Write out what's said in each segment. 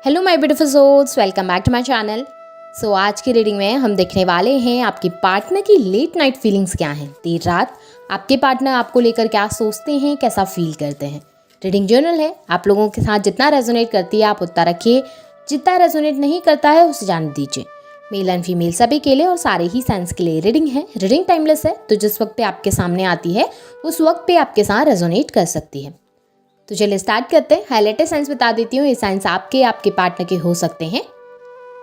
Hello my beautiful souls, welcome back to my channel. आज की reading में हम देखने वाले हैं आपके पार्टनर की लेट नाइट फीलिंग्स क्या हैं। देर रात आपके पार्टनर आपको लेकर क्या सोचते हैं, कैसा फील करते हैं। रीडिंग जर्नल है, आप लोगों के साथ जितना रेजोनेट करती है आप उतना रखिए, जितना रेजोनेट नहीं करता है उसे जाने दीजिए। मेल एंड फीमेल सभी के लिए और सारे ही साइंस के लिए रीडिंग है। रीडिंग टाइमलेस है, तो जिस वक्त पे आपके सामने आती है उस वक्त पे आपके साथ रेजोनेट कर सकती है। तो चलिए स्टार्ट करते हैं। हाईलाइटेड साइंस बता देती हूँ। ये साइंस आपके पार्टनर के हो सकते हैं।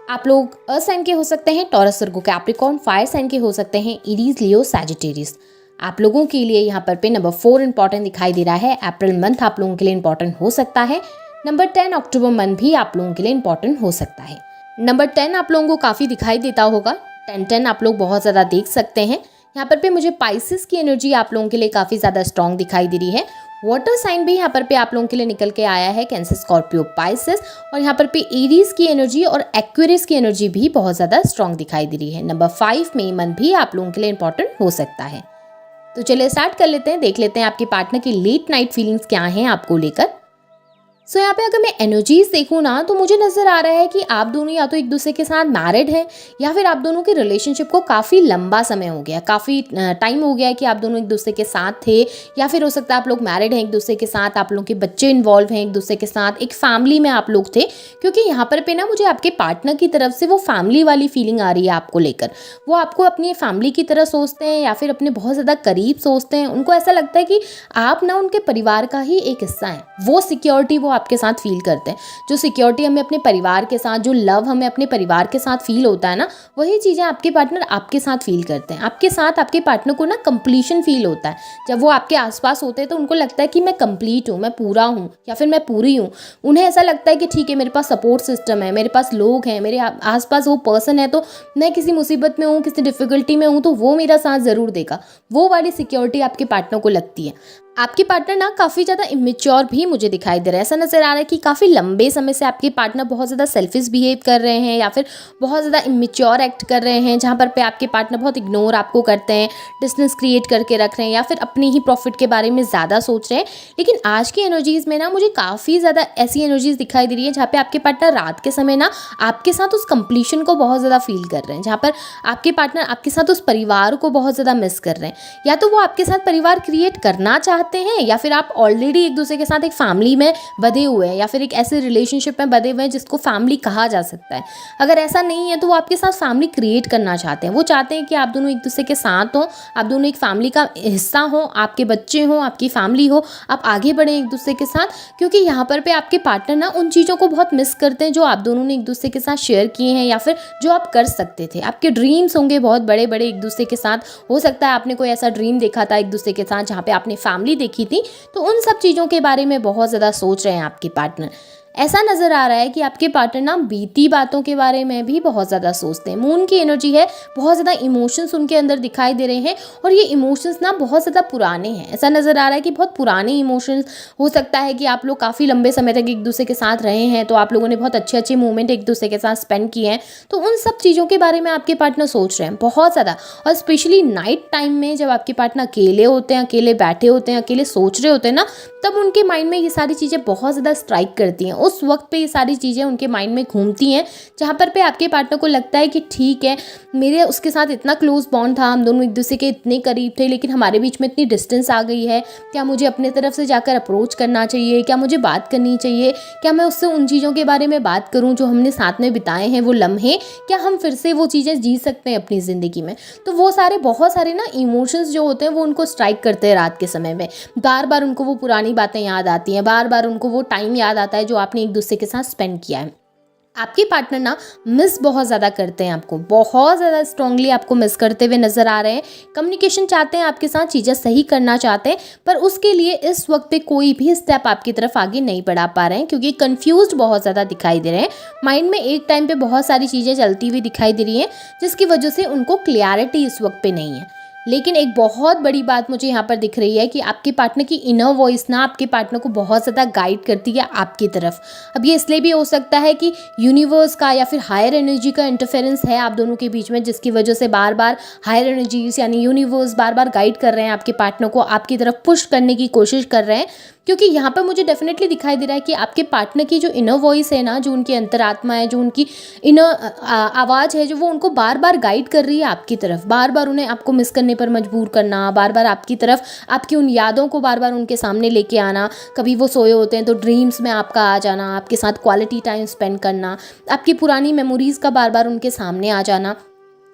आप लोग अर्थ साइन के हो सकते हैं, टॉरस, वर्गो, कैप्रिकॉर्न। फायर साइन के हो सकते हैं, एरीज, लियो, सैजिटेरियस। आप लोगों के लिए यहाँ पर पे नंबर 4 इंपॉर्टेंट दिखाई दे रहा है। अप्रैल मंथ आप लोगों के लिए इंपॉर्टेंट हो सकता है। नंबर 10 अक्टूबर मंथ भी आप लोगों के लिए इंपॉर्टेंट हो सकता है। नंबर 10 आप लोगों को काफ़ी दिखाई देता होगा। 10 आप लोग बहुत ज़्यादा देख सकते हैं। यहाँ पर पे मुझे पाइसिस की एनर्जी आप लोगों के लिए काफ़ी ज़्यादा स्ट्रॉन्ग दिखाई दे रही है। वाटर साइन भी यहाँ पर पे आप लोगों के लिए निकल के आया है, कैंसर, स्कॉर्पियो, पाइसेस। और यहाँ पर पे एरीज की एनर्जी और एक्वेरियस की एनर्जी भी बहुत ज़्यादा स्ट्रॉन्ग दिखाई दे रही है। नंबर 5 मई मंथ भी आप लोगों के लिए इंपॉर्टेंट हो सकता है। तो चलिए स्टार्ट कर लेते हैं, देख लेते हैं आपके पार्टनर की लेट नाइट फीलिंग्स क्या हैं आपको लेकर। यहाँ पे अगर मैं एनर्जीज देखूँ ना, तो मुझे नज़र आ रहा है कि आप दोनों या तो एक दूसरे के साथ मैरिड हैं, या फिर आप दोनों के रिलेशनशिप को काफ़ी लंबा समय हो गया, काफ़ी टाइम हो गया है कि आप दोनों एक दूसरे के साथ थे। या फिर हो सकता है आप लोग मैरिड हैं एक दूसरे के साथ, आप लोगों के बच्चे इन्वॉल्व हैं एक दूसरे के साथ, एक फैमिली में आप लोग थे। क्योंकि यहाँ पर पे ना मुझे आपके पार्टनर की तरफ से वो फैमिली वाली फीलिंग आ रही है आपको लेकर। वो आपको अपनी फैमिली की तरह सोचते हैं या फिर अपने बहुत ज़्यादा करीब सोचते हैं। उनको ऐसा लगता है कि आप ना उनके परिवार का ही एक हिस्सा हैं। वो सिक्योरिटी वो आपके साथ फील करते हैं। जो सिक्योरिटी हमें अपने परिवार के साथ, जो लव हमें अपने परिवार के साथ फील होता है ना, वही चीज़ें आपके पार्टनर आपके साथ फील करते हैं। आपके साथ आपके पार्टनर को ना कंप्लीशन फील होता है। जब वो आपके आसपास होते हैं तो उनको लगता है कि मैं कंप्लीट हूँ, मैं पूरा हूँ या फिर मैं पूरी हूँ। उन्हें ऐसा लगता है कि ठीक है, मेरे पास सपोर्ट सिस्टम है, मेरे पास लोग हैं, मेरे आसपास वो पर्सन है, तो मैं किसी मुसीबत में हूँ, किसी डिफिकल्टी में हूँ तो वो मेरा साथ ज़रूर देगा। वो वाली सिक्योरिटी आपके पार्टनर को लगती है। आपके पार्टनर ना काफ़ी ज़्यादा इमेच्योर भी मुझे दिखाई दे रहा है। ऐसा नज़र आ रहा है कि काफ़ी लंबे समय से आपके पार्टनर बहुत ज़्यादा सेल्फिश बिहेव कर रहे हैं या फिर बहुत ज़्यादा इमेच्योर एक्ट कर रहे हैं, जहाँ पर पे आपके पार्टनर बहुत इग्नोर आपको करते हैं, डिस्टेंस क्रिएट करके रख रहे हैं या फिर अपनी ही प्रॉफिट के बारे में ज़्यादा सोच रहे हैं। लेकिन आज की एनर्जीज़ में ना मुझे काफ़ी ज़्यादा ऐसी एनर्जीज़ दिखाई दे रही है जहाँ पर आपके पार्टनर रात के समय ना आपके साथ उस कंप्लीशन को बहुत ज़्यादा फील कर रहे हैं, जहाँ पर आपके पार्टनर आपके साथ उस परिवार को बहुत ज़्यादा मिस कर रहे हैं। या तो वो आपके साथ परिवार क्रिएट करना चाहते हैं या फिर आप ऑलरेडी एक दूसरे के साथ एक फैमिली में बधे हुए हैं या फिर एक ऐसे रिलेशनशिप में बधे हुए हैं जिसको फैमिली कहा जा सकता है। अगर ऐसा नहीं है तो वो आपके साथ फैमिली क्रिएट करना चाहते हैं। वो चाहते हैं कि आप दोनों एक दूसरे के साथ हों, आप दोनों एक फैमिली का हिस्सा हों, आपके बच्चे हों, आपकी फैमिली हो, आप आगे बढ़ें एक दूसरे के साथ। क्योंकि यहाँ पर पे आपके पार्टनर ना उन चीज़ों को बहुत मिस करते हैं जो आप दोनों ने एक दूसरे के साथ शेयर किए हैं या फिर जो आप कर सकते थे। आपके ड्रीम्स होंगे बहुत बड़े बड़े एक दूसरे के साथ। हो सकता है आपने कोई ऐसा ड्रीम देखा था एक दूसरे के साथ जहाँ पे आपने फैमिली देखी थी, तो उन सब चीज़ों के बारे में बहुत ज़्यादा सोच रहे हैं आपके पार्टनर। ऐसा नज़र आ रहा है कि आपके पार्टनर ना बीती बातों के बारे में भी बहुत ज़्यादा सोचते हैं। मून की एनर्जी है, बहुत ज़्यादा इमोशंस उनके अंदर दिखाई दे रहे हैं और ये इमोशंस ना बहुत ज़्यादा पुराने हैं। ऐसा नज़र आ रहा है कि बहुत पुराने इमोशंस। हो सकता है कि आप लोग काफ़ी लंबे समय तक एक दूसरे के साथ रहे हैं, तो आप लोगों ने बहुत अच्छे अच्छे मोमेंट एक दूसरे के साथ स्पेंड किए हैं। तो उन सब चीज़ों के बारे में आपके पार्टनर सोच रहे हैं बहुत ज़्यादा। और स्पेशली नाइट टाइम में जब आपके पार्टनर अकेले होते हैं, अकेले बैठे होते हैं, अकेले सोच रहे होते हैं ना, तब उनके माइंड में ये सारी चीज़ें बहुत ज़्यादा स्ट्राइक करती हैं। उस वक्त पे ये सारी चीज़ें उनके माइंड में घूमती हैं, जहाँ पर पे आपके पार्टनर को लगता है कि ठीक है, मेरे उसके साथ इतना क्लोज बॉन्ड था, हम दोनों एक दूसरे के इतने करीब थे, लेकिन हमारे बीच में इतनी डिस्टेंस आ गई है। क्या मुझे अपने तरफ से जाकर अप्रोच करना चाहिए? क्या मुझे बात करनी चाहिए? क्या मैं उससे उन चीज़ों के बारे में बात करूँ जो हमने साथ में बिताए हैं, वो लम्हे? क्या हम फिर से वो चीज़ें जी सकते हैं अपनी ज़िंदगी में? तो वो सारे बहुत सारे ना इमोशंस जो होते हैं वो उनको स्ट्राइक करते हैं रात के समय में। बार बार उनको वो पुरानी बातें याद आती हैं, बार बार उनको वो टाइम याद आता है जो आपने एक दूसरे के साथ स्पेंड किया है। आपके पार्टनर ना मिस बहुत ज़्यादा करते हैं आपको, बहुत ज़्यादा स्ट्रांगली आपको मिस करते हुए नज़र आ रहे हैं। कम्युनिकेशन चाहते हैं आपके साथ, चीज़ें सही करना चाहते हैं, पर उसके लिए इस वक्त पे कोई भी स्टेप आपकी तरफ आगे नहीं बढ़ा पा रहे हैं क्योंकि कंफ्यूज्ड बहुत ज़्यादा दिखाई दे रहे हैं। माइंड में एक टाइम पे बहुत सारी चीज़ें चलती हुई दिखाई दे रही हैं जिसकी वजह से उनको क्लियरिटी इस वक्त पे नहीं है। लेकिन एक बहुत बड़ी बात मुझे यहाँ पर दिख रही है कि आपके पार्टनर की इनर वॉइस ना आपके पार्टनर को बहुत ज़्यादा गाइड करती है आपकी तरफ। अब ये इसलिए भी हो सकता है कि यूनिवर्स का या फिर हायर एनर्जी का इंटरफेरेंस है आप दोनों के बीच में, जिसकी वजह से बार बार हायर एनर्जीज यानी यूनिवर्स बार बार गाइड कर रहे हैं आपके पार्टनर को, आपकी तरफ पुश करने की कोशिश कर रहे हैं। क्योंकि यहाँ पर मुझे डेफिनेटली दिखाई दे रहा है कि आपके पार्टनर की जो इनर वॉइस है ना, जो उनकी अंतरात्मा है, जो उनकी इनर आवाज़ है, जो वो उनको बार बार गाइड कर रही है आपकी तरफ, बार बार उन्हें आपको मिस करने पर मजबूर करना, बार बार आपकी तरफ, आपकी उन यादों को बार बार उनके सामने लेके आना। कभी वो सोए होते हैं तो ड्रीम्स में आपका आ जाना, आपके साथ क्वालिटी टाइम स्पेंड करना, आपकी पुरानी मेमोरीज़ का बार बार उनके सामने आ जाना,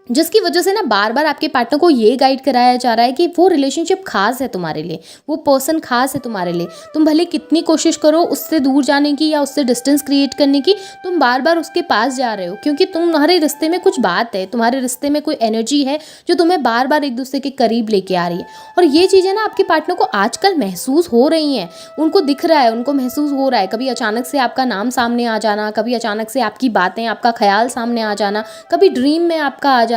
जिसकी वजह से ना बार बार आपके पार्टनर को ये गाइड कराया जा रहा है कि वो रिलेशनशिप खास है तुम्हारे लिए, वो पर्सन खास है तुम्हारे लिए। तुम भले कितनी कोशिश करो उससे दूर जाने की या उससे डिस्टेंस क्रिएट करने की, तुम बार बार उसके पास जा रहे हो, क्योंकि तुम्हारे रिश्ते में कुछ बात है, तुम्हारे रिश्ते में कोई एनर्जी है जो तुम्हें बार बार एक दूसरे के करीब लेके आ रही है। और ये चीज़ें ना आपके पार्टनर को आजकल महसूस हो रही हैं, उनको दिख रहा है, उनको महसूस हो रहा है। कभी अचानक से आपका नाम सामने आ जाना, कभी अचानक से आपकी बातें, आपका ख्याल सामने आ जाना, कभी ड्रीम में आपका आ जाना,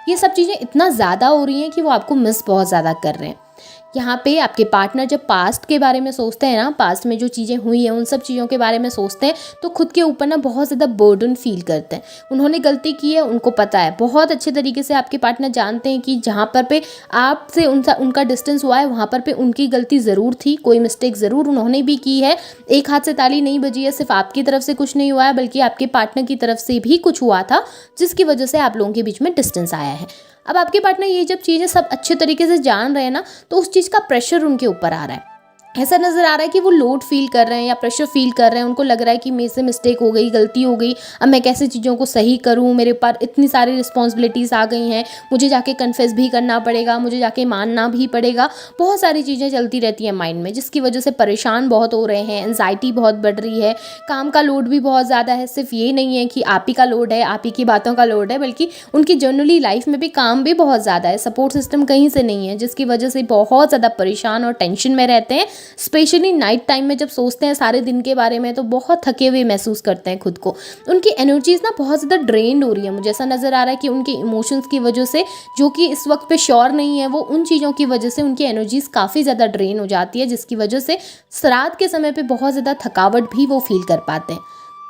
ये सब चीज़ें इतना ज़्यादा हो रही हैं कि वो आपको मिस बहुत ज़्यादा कर रहे हैं। यहाँ पे आपके पार्टनर जब पास्ट के बारे में सोचते हैं ना, पास्ट में जो चीज़ें हुई हैं उन सब चीज़ों के बारे में सोचते हैं, तो खुद के ऊपर ना बहुत ज़्यादा बर्डन फील करते हैं। उन्होंने गलती की है, उनको पता है, बहुत अच्छे तरीके से आपके पार्टनर जानते हैं कि जहाँ पर पे आपसे उनका डिस्टेंस हुआ है वहाँ पर पे उनकी गलती ज़रूर थी, कोई मिस्टेक ज़रूर उन्होंने भी की है। एक हाथ से ताली नहीं बजी है, सिर्फ आपकी तरफ से कुछ नहीं हुआ है, बल्कि आपके पार्टनर की तरफ से भी कुछ हुआ था, जिसकी वजह से आप लोगों के बीच में डिस्टेंस आया है। अब आपके पार्टनर ये जब चीज़ें सब अच्छे तरीके से जान रहे हैं ना, तो उस चीज़ का प्रेशर उनके ऊपर आ रहा है। ऐसा नज़र आ रहा है कि वो लोड फील कर रहे हैं या प्रेशर फील कर रहे हैं। उनको लग रहा है कि मेरे से मिस्टेक हो गई, गलती हो गई, अब मैं कैसे चीज़ों को सही करूं, मेरे ऊपर इतनी सारी रिस्पॉन्सिबिलिटीज़ आ गई हैं, मुझे जाके कन्फेस भी करना पड़ेगा, मुझे जाके मानना भी पड़ेगा। बहुत सारी चीज़ें चलती रहती हैं माइंड में, जिसकी वजह से परेशान बहुत हो रहे हैं, एंजाइटी बहुत बढ़ रही है, काम का लोड भी बहुत ज़्यादा है। सिर्फ ये नहीं है कि आप ही का लोड है, आप ही की बातों का लोड है, बल्कि उनकी जनरली लाइफ में भी काम भी बहुत ज़्यादा है, सपोर्ट सिस्टम कहीं से नहीं है, जिसकी वजह से बहुत ज़्यादा परेशान और टेंशन में रहते हैं। स्पेशली नाइट टाइम में जब सोचते हैं सारे दिन के बारे में, तो बहुत थके हुए महसूस करते हैं खुद को। उनकी एनर्जीज ना बहुत ज़्यादा ड्रेन्ड हो रही है। मुझे ऐसा नज़र आ रहा है कि उनके इमोशंस की वजह से, जो कि इस वक्त पे श्योर नहीं है, वो उन चीज़ों की वजह से उनकी एनर्जीज काफ़ी ज़्यादा ड्रेन हो जाती है, जिसकी वजह से रात के समय पे बहुत ज़्यादा थकावट भी वो फील कर पाते हैं।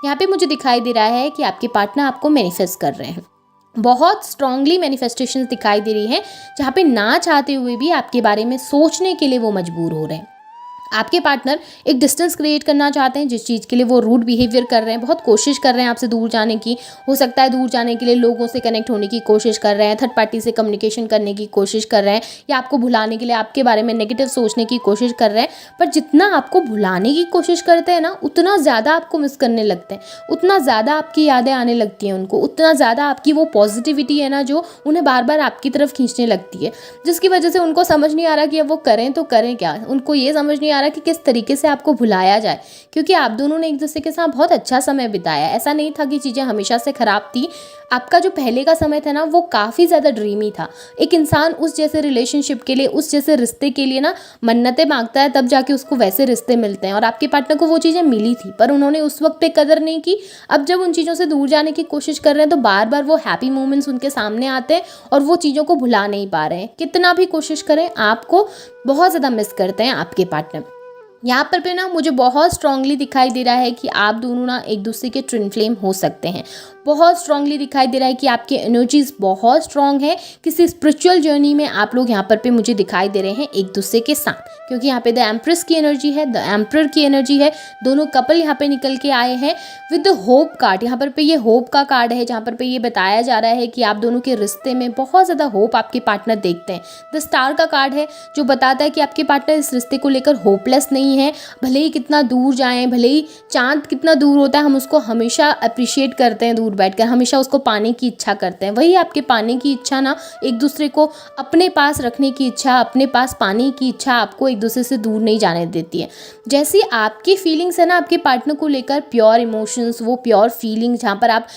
यहाँ पे मुझे दिखाई दे रहा है कि आपके पार्टनर आपको मैनिफेस्ट कर रहे हैं, बहुत स्ट्रांगली मैनिफेस्टेशंस दिखाई दे रही हैं, जहाँ पे ना चाहते हुए भी आपके बारे में सोचने के लिए वो मजबूर हो रहे हैं। आपके पार्टनर एक डिस्टेंस क्रिएट करना चाहते हैं, जिस चीज़ के लिए वो रूड बिहेवियर कर रहे हैं, बहुत कोशिश कर रहे हैं आपसे दूर जाने की। हो सकता है दूर जाने के लिए लोगों से कनेक्ट होने की कोशिश कर रहे हैं, थर्ड पार्टी से कम्युनिकेशन करने की कोशिश कर रहे हैं, या आपको भुलाने के लिए आपके बारे में नेगेटिव सोचने की कोशिश कर रहे हैं। पर जितना आपको भुलाने की कोशिश करते हैं ना, उतना ज़्यादा आपको मिस करने लगते हैं, उतना ज़्यादा आपकी यादें आने लगती हैं उनको, उतना ज़्यादा आपकी वो पॉजिटिविटी है ना जो उन्हें बार बार आपकी तरफ खींचने लगती है, जिसकी वजह से उनको समझ नहीं आ रहा कि अब वो करें तो करें क्या। उनको ये समझ नहीं आ रहा कि किस तरीके से आपको भुलाया जाए, क्योंकि आप दोनों ने एक दूसरे के साथ बहुत अच्छा समय बिताया। ऐसा नहीं था कि चीज़ें हमेशा से ख़राब थी। आपका जो पहले का समय था ना, वो काफ़ी ज़्यादा ड्रीमी था। एक इंसान उस जैसे रिलेशनशिप के लिए, उस जैसे रिश्ते के लिए ना मन्नतें मांगता है, तब जाके उसको वैसे रिश्ते मिलते हैं। और आपके पार्टनर को वो चीज़ें मिली थी, पर उन्होंने उस वक्त पे कदर नहीं की। अब जब उन चीज़ों से दूर जाने की कोशिश कर रहे हैं, तो बार बार वो हैप्पी मोमेंट्स उनके सामने आते हैं और वो चीज़ों को भुला नहीं पा रहे हैं। कितना भी कोशिश करें, आपको बहुत ज़्यादा मिस करते हैं आपके पार्टनर। यहाँ पर भी ना मुझे बहुत स्ट्रांगली दिखाई दे रहा है कि आप दोनों ना एक दूसरे के ट्विन फ्लेम हो सकते हैं। बहुत स्ट्रांगली दिखाई दे रहा है कि आपकी एनर्जीज बहुत स्ट्रांग है। किसी स्पिरिचुअल जर्नी में आप लोग यहाँ पर पे मुझे दिखाई दे रहे हैं एक दूसरे के साथ, क्योंकि यहाँ पे द एम्प्रेस की एनर्जी है, द एम्परर की एनर्जी है। दोनों कपल यहाँ पे निकल के आए हैं विद द होप कार्ड। यहाँ पर पे ये होप का कार्ड है, जहाँ पर पे ये बताया जा रहा है कि आप दोनों के रिश्ते में बहुत ज़्यादा होप आपके पार्टनर देखते हैं। द स्टार का कार्ड है, जो बताता है कि आपके पार्टनर इस रिश्ते को लेकर होपलेस नहीं है। भले ही कितना दूर जाएं, भले ही चांद कितना दूर होता है, हम उसको हमेशा अप्रिशिएट करते हैं दूर बैठकर, हमेशा उसको पाने की इच्छा करते हैं। वही आपके पाने की इच्छा ना, एक दूसरे को अपने पास रखने की इच्छा, अपने पास पाने की इच्छा आपको एक दूसरे से दूर नहीं जाने देती है। जैसी आपकी फीलिंग्स है ना आपके पार्टनर को लेकर, प्योर इमोशंस, वो प्योर फीलिंग जहाँ पर आप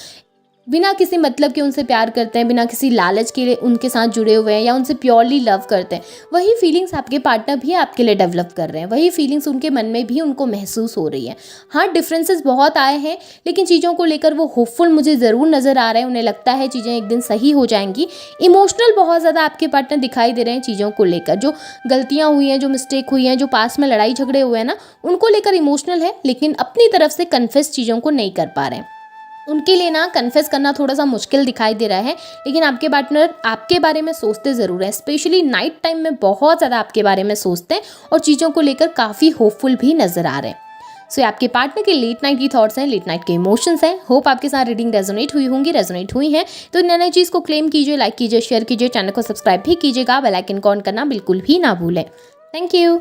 बिना किसी मतलब के उनसे प्यार करते हैं, बिना किसी लालच के लिए उनके साथ जुड़े हुए हैं या उनसे प्योरली लव करते हैं, वही फीलिंग्स आपके पार्टनर भी आपके लिए डेवलप कर रहे हैं। वही फीलिंग्स उनके मन में भी उनको महसूस हो रही है। हाँ, डिफरेंसेस बहुत आए हैं, लेकिन चीज़ों को लेकर वो होपफुल मुझे ज़रूर नज़र आ रहे हैं। उन्हें लगता है चीज़ें एक दिन सही हो जाएंगी। इमोशनल बहुत ज़्यादा आपके पार्टनर दिखाई दे रहे हैं चीज़ों को लेकर। जो गलतियाँ हुई हैं, जो मिस्टेक हुई हैं, जो पास में लड़ाई झगड़े हुए हैं ना, उनको लेकर इमोशनल है, लेकिन अपनी तरफ से कन्फेस चीज़ों को नहीं कर पा रहे हैं। उनके लिए ना कन्फेस करना थोड़ा सा मुश्किल दिखाई दे रहा है, लेकिन आपके पार्टनर आपके बारे में सोचते ज़रूर हैं। स्पेशली नाइट टाइम में बहुत ज़्यादा आपके बारे में सोचते हैं और चीज़ों को लेकर काफ़ी होपफुल भी नज़र आ रहे हैं। सो आपके पार्टनर के लेट नाइट की थॉट्स हैं, लेट नाइट के इमोशंस हैं। होप आपके साथ रीडिंग रेजोनेट हुई होंगी, रेजोनेट हुई हैं तो नई चीज़ को क्लेम कीजिए, लाइक कीजिए, शेयर कीजिए, चैनल को सब्सक्राइब भी कीजिएगा, बेल आइकन को ऑन करना बिल्कुल भी ना भूलें। Thank you.